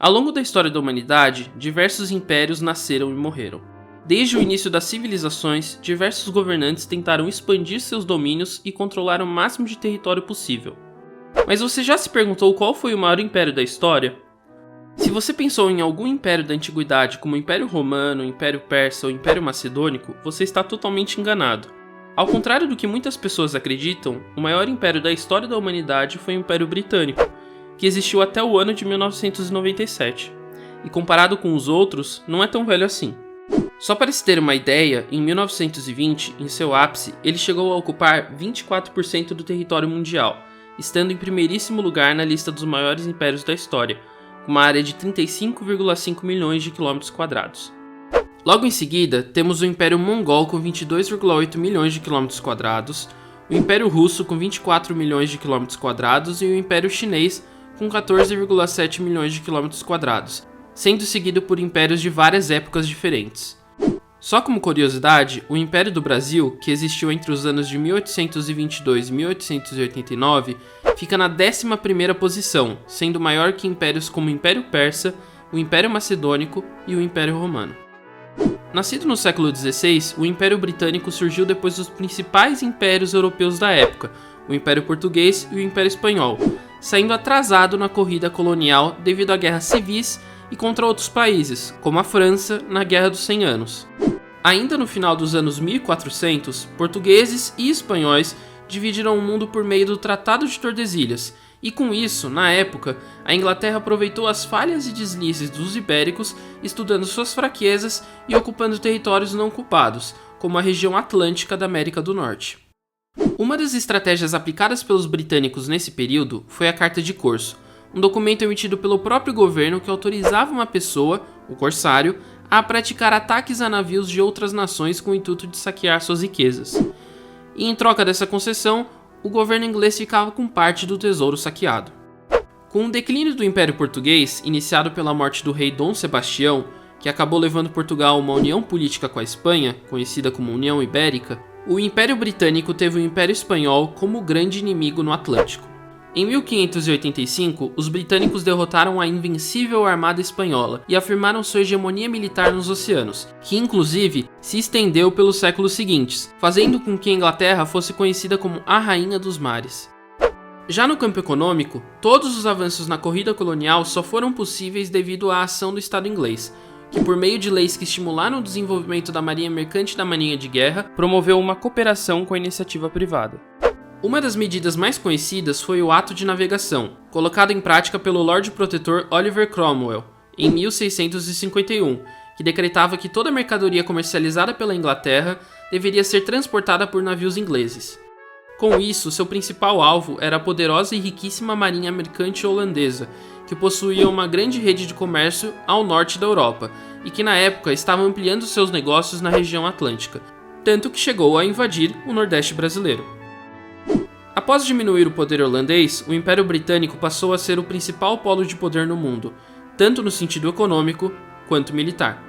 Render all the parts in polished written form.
Ao longo da história da humanidade, diversos impérios nasceram e morreram. Desde o início das civilizações, diversos governantes tentaram expandir seus domínios e controlar o máximo de território possível. Mas você já se perguntou qual foi o maior império da história? Se você pensou em algum império da antiguidade como o Império Romano, o Império Persa ou o Império Macedônico, você está totalmente enganado. Ao contrário do que muitas pessoas acreditam, o maior império da história da humanidade foi o Império Britânico, que existiu até o ano de 1997. E comparado com os outros, não é tão velho assim. Só para se ter uma ideia, em 1920, em seu ápice, ele chegou a ocupar 24% do território mundial, estando em primeiríssimo lugar na lista dos maiores impérios da história, com uma área de 35,5 milhões de quilômetros quadrados. Logo em seguida, temos o Império Mongol com 22,8 milhões de quilômetros quadrados, o Império Russo com 24 milhões de quilômetros quadrados e o Império Chinês com 14,7 milhões de quilômetros quadrados, sendo seguido por impérios de várias épocas diferentes. Só como curiosidade, o Império do Brasil, que existiu entre os anos de 1822 e 1889, fica na 11ª posição, sendo maior que impérios como o Império Persa, o Império Macedônico e o Império Romano. Nascido no século XVI, o Império Britânico surgiu depois dos principais impérios europeus da época, o Império Português e o Império Espanhol, saindo atrasado na corrida colonial devido a guerras civis e contra outros países, como a França na Guerra dos 100 Anos. Ainda no final dos anos 1400, portugueses e espanhóis dividiram o mundo por meio do Tratado de Tordesilhas, e com isso, na época, a Inglaterra aproveitou as falhas e deslizes dos ibéricos, estudando suas fraquezas e ocupando territórios não ocupados, como a região atlântica da América do Norte. Uma das estratégias aplicadas pelos britânicos nesse período foi a Carta de Corso, um documento emitido pelo próprio governo que autorizava uma pessoa, o corsário, a praticar ataques a navios de outras nações com o intuito de saquear suas riquezas. E em troca dessa concessão, o governo inglês ficava com parte do tesouro saqueado. Com o declínio do Império Português, iniciado pela morte do rei Dom Sebastião, que acabou levando Portugal a uma união política com a Espanha, conhecida como União Ibérica, o Império Britânico teve o Império Espanhol como grande inimigo no Atlântico. Em 1585, os britânicos derrotaram a invencível Armada Espanhola e afirmaram sua hegemonia militar nos oceanos, que inclusive se estendeu pelos séculos seguintes, fazendo com que a Inglaterra fosse conhecida como a Rainha dos Mares. Já no campo econômico, todos os avanços na corrida colonial só foram possíveis devido à ação do Estado inglês, que por meio de leis que estimularam o desenvolvimento da marinha mercante e da marinha de guerra, promoveu uma cooperação com a iniciativa privada. Uma das medidas mais conhecidas foi o Ato de Navegação, colocado em prática pelo Lorde Protetor Oliver Cromwell, em 1651, que decretava que toda mercadoria comercializada pela Inglaterra deveria ser transportada por navios ingleses. Com isso, seu principal alvo era a poderosa e riquíssima marinha mercante holandesa, que possuía uma grande rede de comércio ao norte da Europa, e que na época estava ampliando seus negócios na região atlântica, tanto que chegou a invadir o Nordeste brasileiro. Após diminuir o poder holandês, o Império Britânico passou a ser o principal polo de poder no mundo, tanto no sentido econômico quanto militar.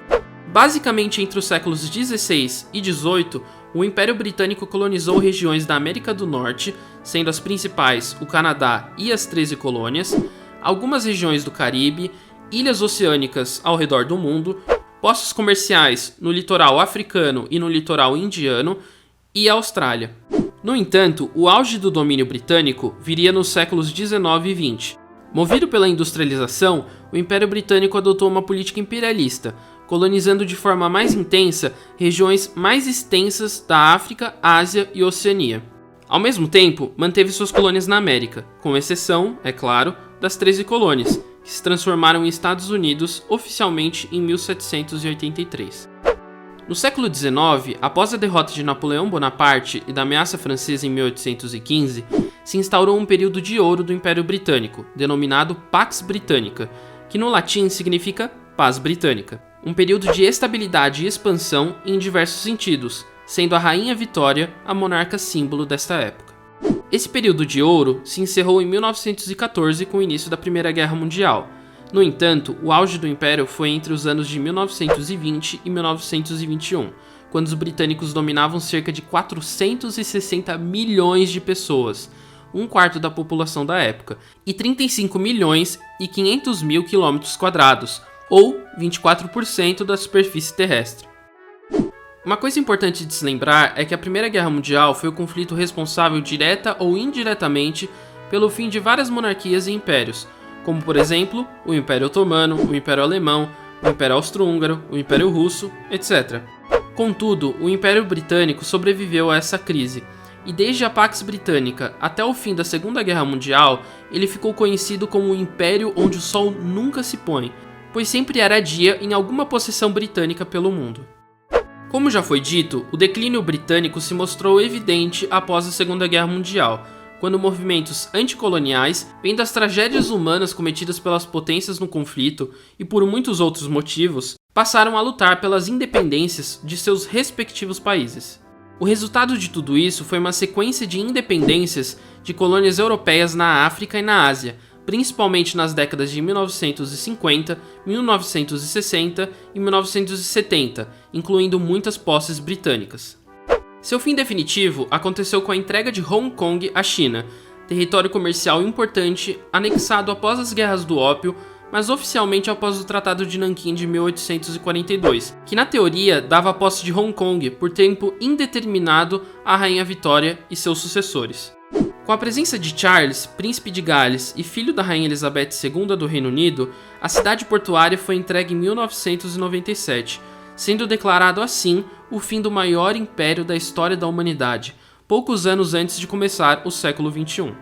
Basicamente, entre os séculos XVI e XVIII, o Império Britânico colonizou regiões da América do Norte, sendo as principais o Canadá e as 13 colônias, algumas regiões do Caribe, ilhas oceânicas ao redor do mundo, postos comerciais no litoral africano e no litoral indiano e a Austrália. No entanto, o auge do domínio britânico viria nos séculos XIX e XX. Movido pela industrialização, o Império Britânico adotou uma política imperialista, colonizando de forma mais intensa regiões mais extensas da África, Ásia e Oceania. Ao mesmo tempo, manteve suas colônias na América, com exceção, é claro, das 13 colônias, que se transformaram em Estados Unidos oficialmente em 1783. No século XIX, após a derrota de Napoleão Bonaparte e da ameaça francesa em 1815, se instaurou um período de ouro do Império Britânico, denominado Pax Britannica, que no latim significa Paz Britânica. Um período de estabilidade e expansão em diversos sentidos, sendo a Rainha Vitória a monarca símbolo desta época. Esse período de ouro se encerrou em 1914 com o início da Primeira Guerra Mundial. No entanto, o auge do Império foi entre os anos de 1920 e 1921, quando os britânicos dominavam cerca de 460 milhões de pessoas, um quarto da população da época, e 35 milhões e 500 mil quilômetros quadrados, ou 24% da superfície terrestre. Uma coisa importante de se lembrar é que a Primeira Guerra Mundial foi o conflito responsável direta ou indiretamente pelo fim de várias monarquias e impérios, como por exemplo o Império Otomano, o Império Alemão, o Império Austro-Húngaro, o Império Russo, etc. Contudo, o Império Britânico sobreviveu a essa crise, e desde a Pax Britânica até o fim da Segunda Guerra Mundial, ele ficou conhecido como o Império onde o Sol nunca se põe, pois sempre era dia em alguma possessão britânica pelo mundo. Como já foi dito, o declínio britânico se mostrou evidente após a Segunda Guerra Mundial, quando movimentos anticoloniais, vendo as tragédias humanas cometidas pelas potências no conflito e por muitos outros motivos, passaram a lutar pelas independências de seus respectivos países. O resultado de tudo isso foi uma sequência de independências de colônias europeias na África e na Ásia, principalmente nas décadas de 1950, 1960 e 1970, incluindo muitas posses britânicas. Seu fim definitivo aconteceu com a entrega de Hong Kong à China, território comercial importante anexado após as Guerras do Ópio, mas oficialmente após o Tratado de Nanquim de 1842, que na teoria dava a posse de Hong Kong por tempo indeterminado à Rainha Vitória e seus sucessores. Com a presença de Charles, príncipe de Gales e filho da Rainha Elizabeth II do Reino Unido, a cidade portuária foi entregue em 1997, sendo declarado assim o fim do maior império da história da humanidade, poucos anos antes de começar o século XXI.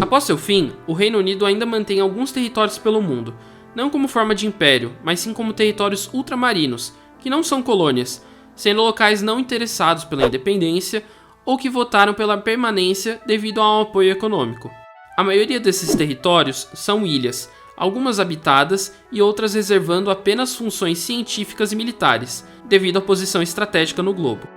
Após seu fim, o Reino Unido ainda mantém alguns territórios pelo mundo, não como forma de império, mas sim como territórios ultramarinos, que não são colônias, sendo locais não interessados pela independência ou que votaram pela permanência devido a um apoio econômico. A maioria desses territórios são ilhas, algumas habitadas e outras reservando apenas funções científicas e militares, devido à posição estratégica no globo.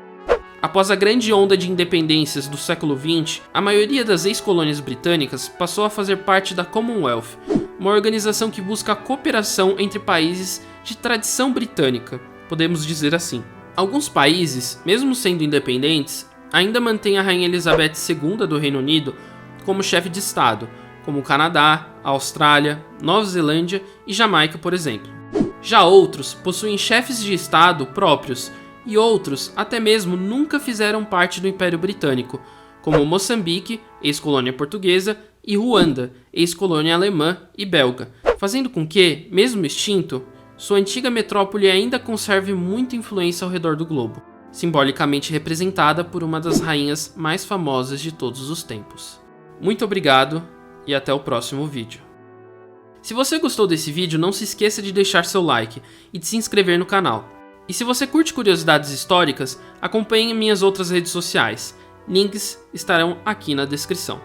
Após a grande onda de independências do século XX, a maioria das ex-colônias britânicas passou a fazer parte da Commonwealth, uma organização que busca a cooperação entre países de tradição britânica, podemos dizer assim. Alguns países, mesmo sendo independentes, ainda mantêm a Rainha Elizabeth II do Reino Unido como chefe de Estado, como o Canadá, a Austrália, Nova Zelândia e Jamaica, por exemplo. Já outros possuem chefes de Estado próprios, e outros até mesmo nunca fizeram parte do Império Britânico, como Moçambique, ex-colônia portuguesa, e Ruanda, ex-colônia alemã e belga, fazendo com que, mesmo extinto, sua antiga metrópole ainda conserve muita influência ao redor do globo, simbolicamente representada por uma das rainhas mais famosas de todos os tempos. Muito obrigado e até o próximo vídeo. Se você gostou desse vídeo, não se esqueça de deixar seu like e de se inscrever no canal. E se você curte curiosidades históricas, acompanhe minhas outras redes sociais. Links estarão aqui na descrição.